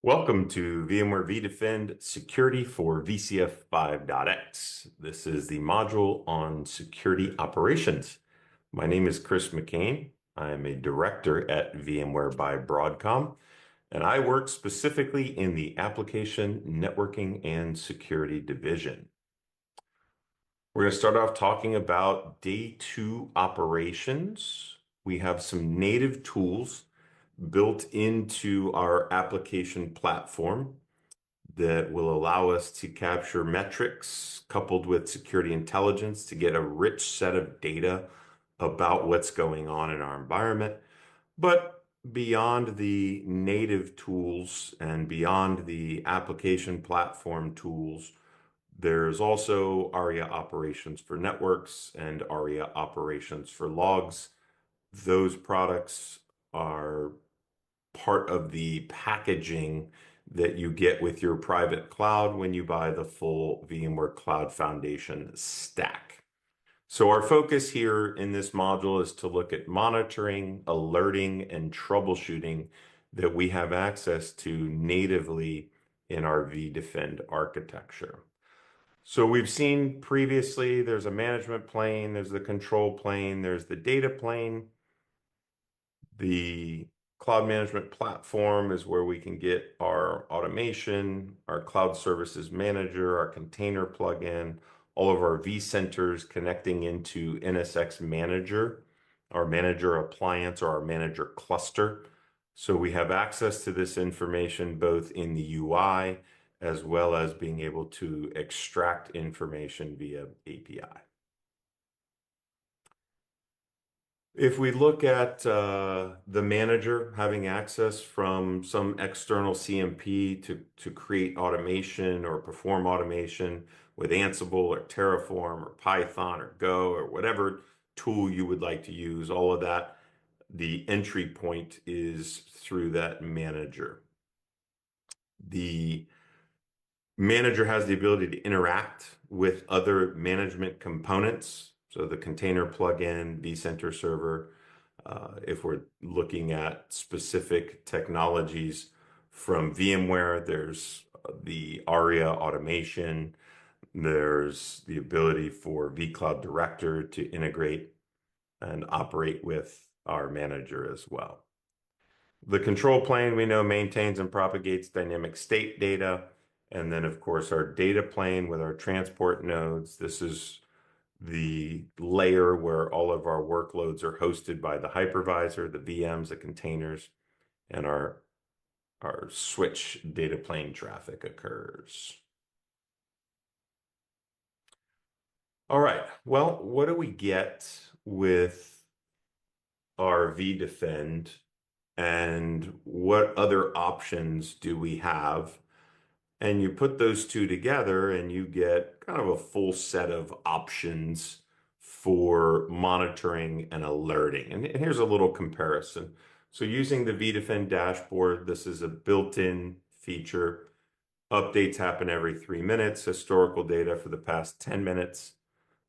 Welcome to VMware vDefend Security for VCF 5.x. This is the module on security operations. My name is Chris McCain. I am a director at VMware by Broadcom, and I work specifically in the application networking and security division. We're going to start off talking about day two operations. We have some native tools built into our application platform that will allow us to capture metrics coupled with security intelligence to get a rich set of data about what's going on in our environment. But beyond the native tools and beyond the application platform tools, there's also ARIA operations for networks and ARIA operations for logs. Those products are part of the packaging that you get with your private cloud when you buy the full VMware Cloud Foundation stack. So our focus here in this module is to look at monitoring, alerting, and troubleshooting that we have access to natively in our vDefend architecture. So we've seen previously there's a management plane, there's the control plane, there's the data plane. The cloud management platform is where we can get our automation, our cloud services manager, our container plugin, all of our vCenters connecting into NSX Manager, our manager appliance or our manager cluster. So we have access to this information both in the UI as well as being able to extract information via API. If we look at the manager having access from some external CMP to create automation or perform automation with Ansible or Terraform or Python or Go or whatever tool you would like to use, all of that, the entry point is through that manager. The manager has the ability to interact with other management components. So the container plugin, vCenter server, if we're looking at specific technologies from VMware, there's the ARIA automation. There's the ability for vCloud Director to integrate and operate with our manager as well. The control plane we know maintains and propagates dynamic state data. And then, of course, our data plane with our transport nodes. This is the layer where all of our workloads are hosted by the hypervisor, the VMs, the containers, and our switch data plane traffic occurs. All right, well, what do we get with our vDefend and what other options do we have? And you put those two together and you get kind of a full set of options for monitoring and alerting. And here's a little comparison. So using the vDefend dashboard, this is a built-in feature. Updates happen every 3 minutes, historical data for the past 10 minutes.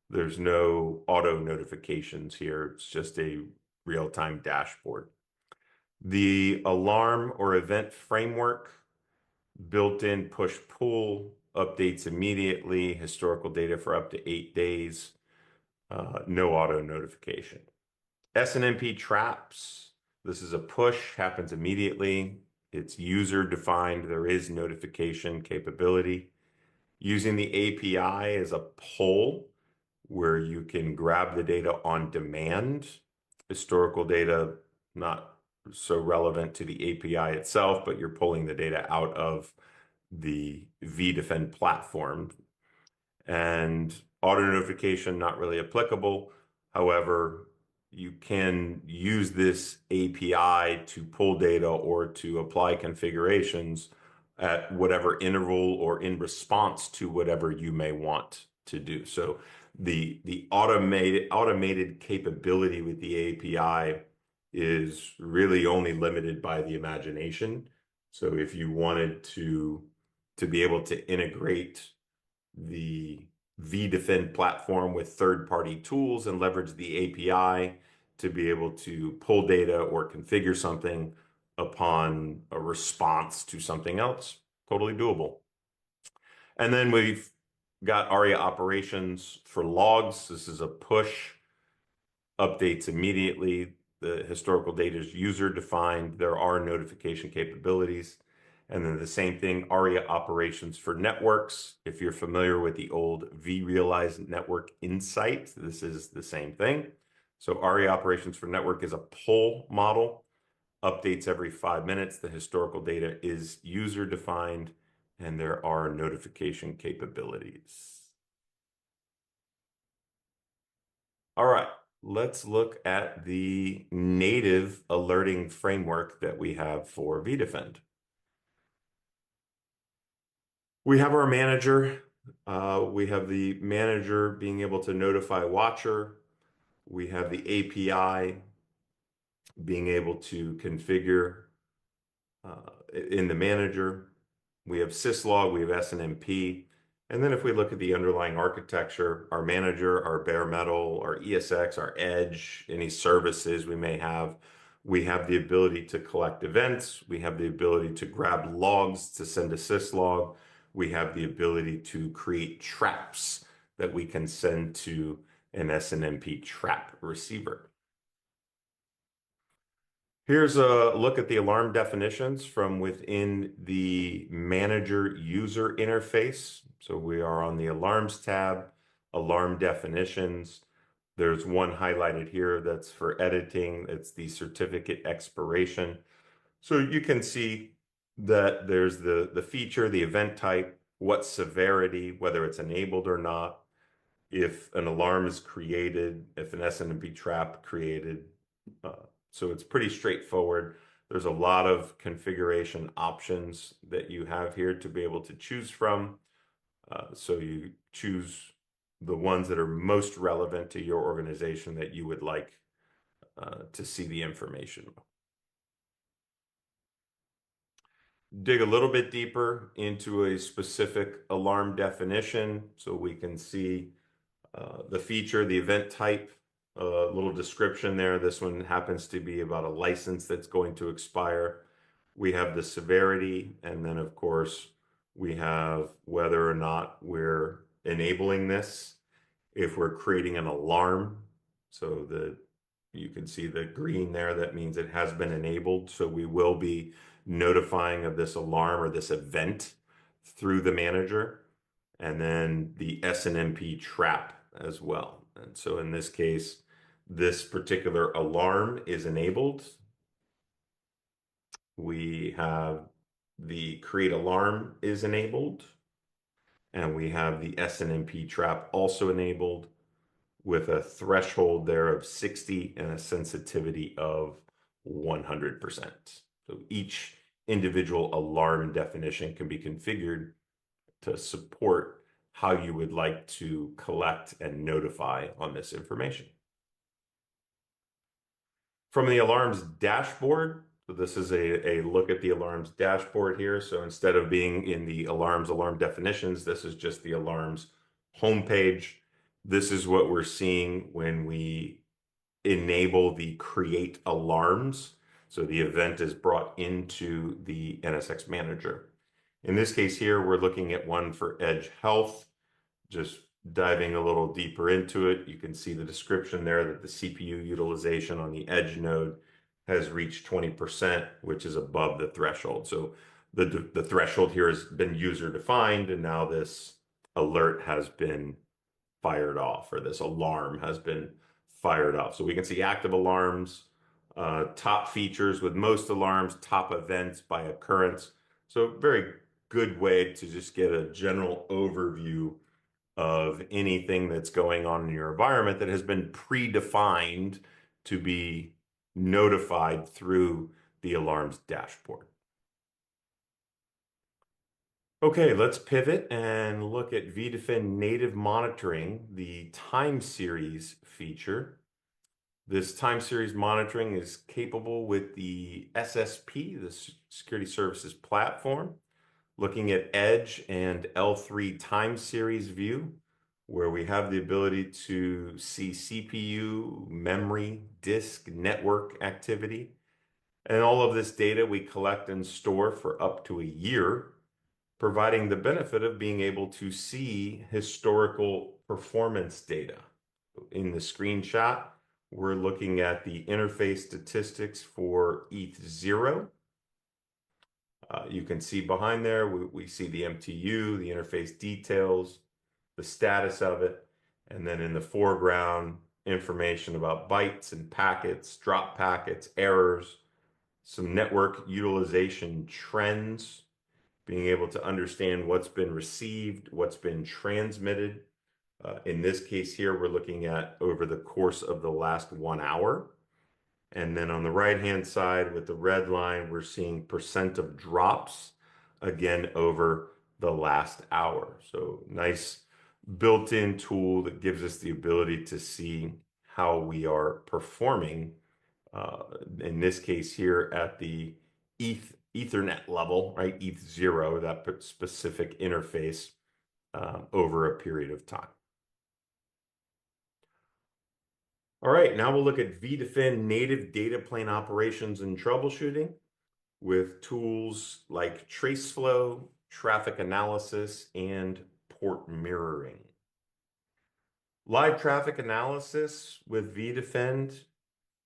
There's no auto notifications here. It's just a real-time dashboard. The alarm or event framework, built-in push-pull, updates immediately, historical data for up to 8 days, no auto notification. SNMP traps, this is a push, happens immediately. It's user-defined, there is notification capability. Using the API as a pull, where you can grab the data on demand. Historical data, not so relevant to the API itself, but you're pulling the data out of the vDefend platform. And auto notification, not really applicable. However, you can use this API to pull data or to apply configurations at whatever interval or in response to whatever you may want to do. So the automated capability with the API is really only limited by the imagination. So if you wanted to be able to integrate the vDefend platform with third-party tools and leverage the API to be able to pull data or configure something, upon a response to something else. Totally doable. And then we've got ARIA operations for logs. This is a push, updates immediately. The historical data is user defined. There are notification capabilities. And then the same thing, ARIA operations for networks. If you're familiar with the old vRealize Network Insight, this is the same thing. So ARIA operations for network is a pull model, updates every 5 minutes. The historical data is user defined, and there are notification capabilities. All right, let's look at the native alerting framework that we have for vDefend. We have our manager. We have the manager being able to notify Watcher. We have the API being able to configure in the manager. We have syslog, we have SNMP. And then if we look at the underlying architecture, our manager, our bare metal, our ESX, our edge, any services we may have, we have the ability to collect events. We have the ability to grab logs to send a syslog. We have the ability to create traps that we can send to an SNMP trap receiver. Here's a look at the alarm definitions from within the manager user interface. So we are on the alarms tab, alarm definitions. There's one highlighted here that's for editing. It's the certificate expiration. So you can see that there's the feature, the event type, what severity, whether it's enabled or not, if an alarm is created, if an SNMP trap created. So it's pretty straightforward. There's a lot of configuration options that you have here to be able to choose from. So you choose the ones that are most relevant to your organization that you would like to see the information. Dig a little bit deeper into a specific alarm definition so we can see the feature, the event type, a little description there. This one happens to be about a license that's going to expire. We have the severity, and then of course, we have whether or not we're enabling this. If we're creating an alarm, so you can see the green there, that means it has been enabled. So we will be notifying of this alarm or this event through the manager, and then the SNMP trap as well. And so in this case, this particular alarm is enabled. We have the create alarm is enabled, and we have the SNMP trap also enabled with a threshold there of 60 and a sensitivity of 100%. So each individual alarm definition can be configured to support how you would like to collect and notify on this information. From the alarms dashboard, so this is a look at the alarms dashboard here. So instead of being in the alarms alarm definitions, this is just the alarms homepage. This is what we're seeing when we enable the create alarms. So the event is brought into the NSX manager. In this case here, we're looking at one for Edge Health. Just diving a little deeper into it, you can see the description there that the CPU utilization on the Edge node has reached 20%, which is above the threshold. So the threshold here has been user defined, and now this alert has been fired off, or this alarm has been fired off. So we can see active alarms, top features with most alarms, top events by occurrence. So very good way to just get a general overview of anything that's going on in your environment that has been predefined to be notified through the alarms dashboard. Okay, let's pivot and look at vDefend native monitoring, the time series feature. This time series monitoring is capable with the SSP, the Security Services Platform, looking at Edge and L3 time series view, where we have the ability to see CPU, memory, disk, network activity. And all of this data we collect and store for up to a year, providing the benefit of being able to see historical performance data. In the screenshot, we're looking at the interface statistics for ETH0. You can see behind there, we see the MTU, the interface details, the status of it, and then in the foreground, information about bytes and packets, drop packets, errors, some network utilization trends, being able to understand what's been received, what's been transmitted. In this case here, we're looking at over the course of the last 1 hour. And then on the right-hand side with the red line, we're seeing percent of drops, again, over the last hour. So nice built-in tool that gives us the ability to see how we are performing, in this case here at the Ethernet level, right? ETH0, that specific interface, over a period of time. All right, now we'll look at vDefend native data plane operations and troubleshooting with tools like TraceFlow, traffic analysis, and port mirroring. Live traffic analysis with vDefend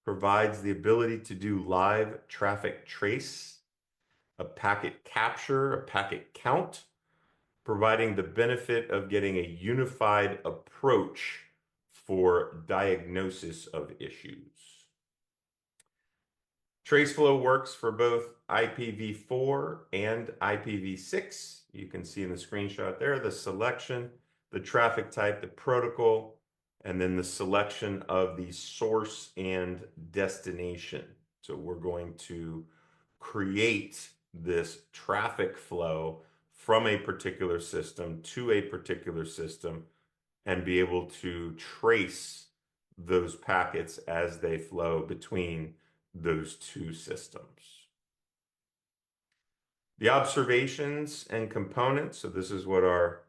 provides the ability to do live traffic trace, a packet capture, a packet count, providing the benefit of getting a unified approach for diagnosis of issues. TraceFlow works for both IPv4 and IPv6. You can see in the screenshot there the selection, the traffic type, the protocol, and then the selection of the source and destination. So we're going to create this traffic flow from a particular system to a particular system and be able to trace those packets as they flow between those two systems. The observations and components, so this is what our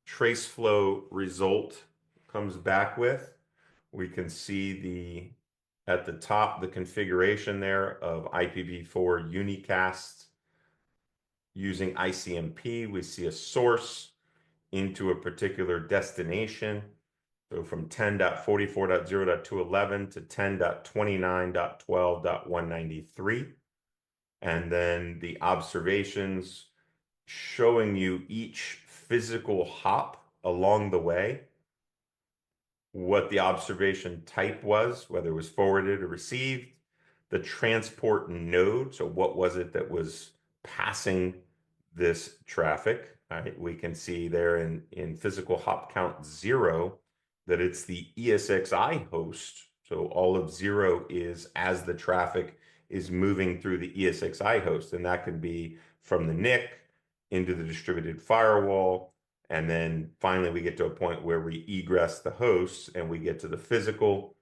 TraceFlow result comes back with. We can see at the top, the configuration there of IPv4 unicast using ICMP. We see a source into a particular destination. So from 10.44.0.211 to 10.29.12.193. And then the observations showing you each physical hop along the way, what the observation type was, whether it was forwarded or received, the transport node, so what was it that was passing this traffic, right? We can see there in physical hop count 0 that it's the ESXi host. So all of 0 is as the traffic is moving through the ESXi host, and that can be from the NIC into the distributed firewall. And then finally, we get to a point where we egress the hosts and we get to the physical.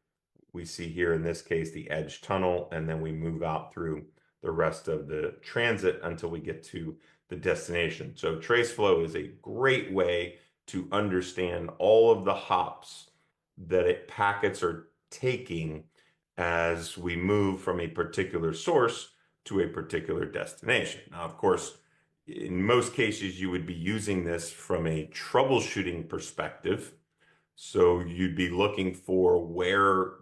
We see here in this case the edge tunnel, and then we move out through the rest of the transit until we get to the destination. So TraceFlow is a great way to understand all of the hops that packets are taking as we move from a particular source to a particular destination. Now, of course, in most cases, you would be using this from a troubleshooting perspective. So you'd be looking for where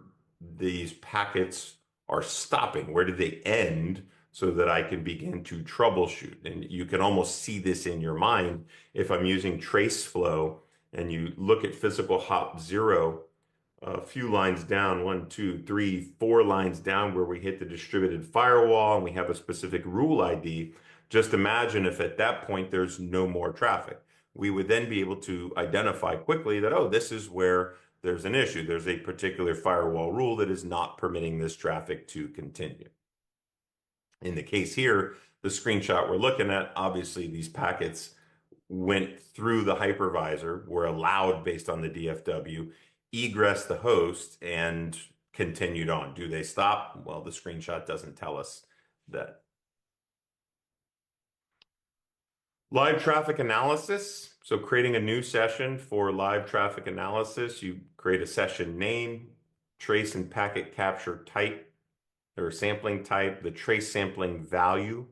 these packets are stopping, where do they end, so that I can begin to troubleshoot. And you can almost see this in your mind if I'm using TraceFlow and you look at physical hop 0, a few lines down, 1, 2, 3, 4 lines down where we hit the distributed firewall and we have a specific rule ID. Just imagine if at that point there's no more traffic. We would then be able to identify quickly that, oh, this is where there's an issue. There's a particular firewall rule that is not permitting this traffic to continue. In the case here, the screenshot we're looking at, obviously these packets went through the hypervisor, were allowed based on the DFW, egress the host, and continued on. Do they stop? Well, the screenshot doesn't tell us that. Live traffic analysis. So creating a new session for live traffic analysis, you create a session name, trace and packet capture type, or sampling type, the trace sampling value,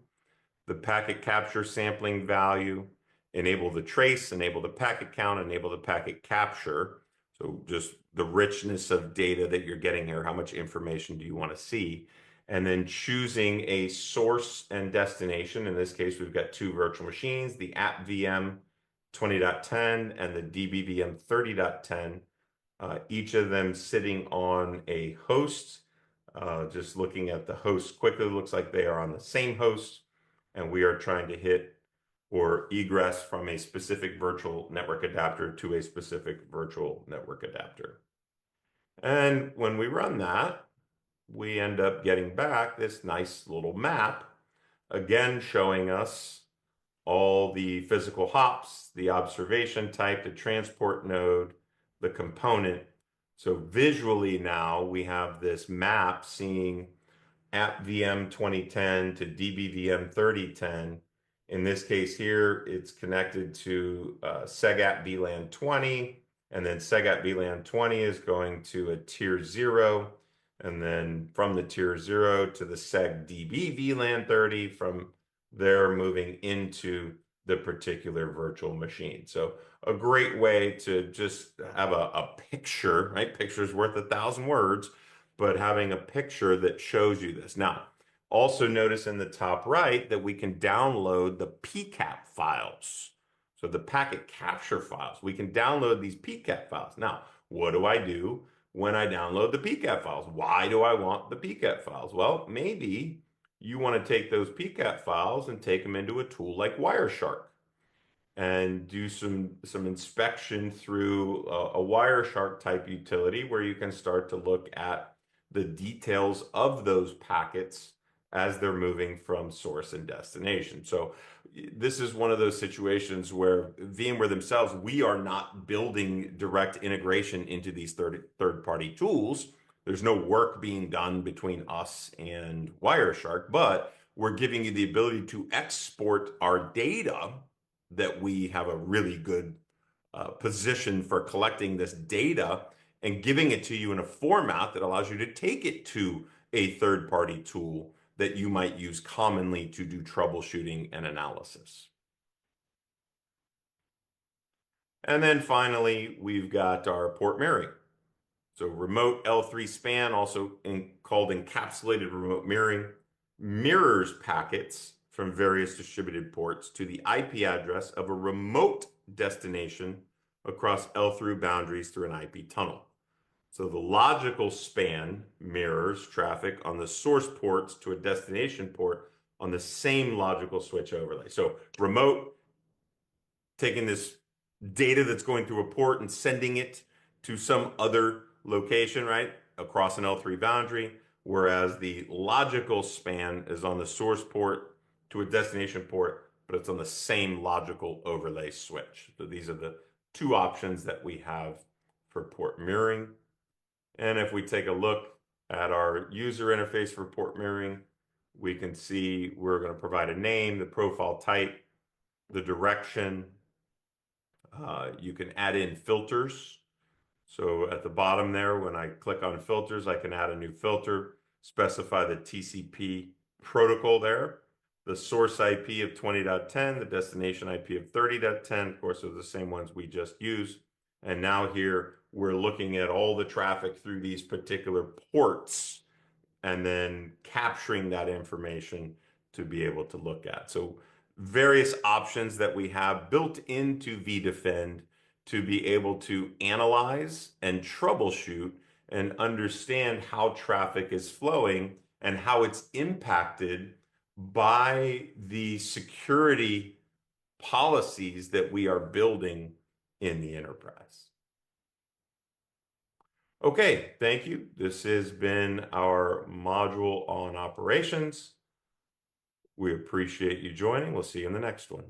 the packet capture sampling value, enable the trace, enable the packet count, enable the packet capture. So just the richness of data that you're getting here, how much information do you want to see? And then choosing a source and destination. In this case, we've got two virtual machines, the AppVM 20.10 and the DBVM 30.10, each of them sitting on a host. Just looking at the host quickly, looks like they are on the same host, and we are trying to hit or egress from a specific virtual network adapter to a specific virtual network adapter. And when we run that, we end up getting back this nice little map, again showing us all the physical hops, the observation type, the transport node, the component. So visually now we have this map seeing AppVM 2010 to DBVM 3010. In this case here, it's connected to SegApp VLAN 20, and then SegApp VLAN 20 is going to a tier 0, and then from the tier 0 to the SegDB VLAN 30, from there moving into the particular virtual machine. So a great way to just have a picture, right? Picture's worth 1,000 words, but having a picture that shows you this. Now, also notice in the top right that we can download the PCAP files. So the packet capture files. We can download these PCAP files. Now, what do I do when I download the PCAP files? Why do I want the PCAP files? Well, maybe you want to take those PCAP files and take them into a tool like Wireshark and do some inspection through a Wireshark type utility where you can start to look at the details of those packets as they're moving from source and destination. So this is one of those situations where VMware themselves, we are not building direct integration into these third-party tools. There's no work being done between us and Wireshark, but we're giving you the ability to export our data that we have a really good position for collecting this data and giving it to you in a format that allows you to take it to a third-party tool that you might use commonly to do troubleshooting and analysis. And then finally, we've got our port mirroring. So remote L3 span, also called encapsulated remote mirroring, mirrors packets from various distributed ports to the IP address of a remote destination across L3 boundaries through an IP tunnel. So the logical span mirrors traffic on the source ports to a destination port on the same logical switch overlay. So remote, taking this data that's going through a port and sending it to some other location, right, across an L3 boundary, whereas the logical span is on the source port to a destination port, but it's on the same logical overlay switch. So these are the two options that we have for port mirroring. And if we take a look at our user interface for port mirroring, we can see we're going to provide a name, the profile type, the direction. You can add in filters. So at the bottom there, when I click on filters, I can add a new filter, specify the TCP protocol there, the source IP of 20.10, the destination IP of 30.10. Of course, they're the same ones we just used. And now here, we're looking at all the traffic through these particular ports and then capturing that information to be able to look at. So various options that we have built into vDefend to be able to analyze and troubleshoot and understand how traffic is flowing and how it's impacted by the security policies that we are building in the enterprise. Okay, thank you. This has been our module on operations. We appreciate you joining. We'll see you in the next one.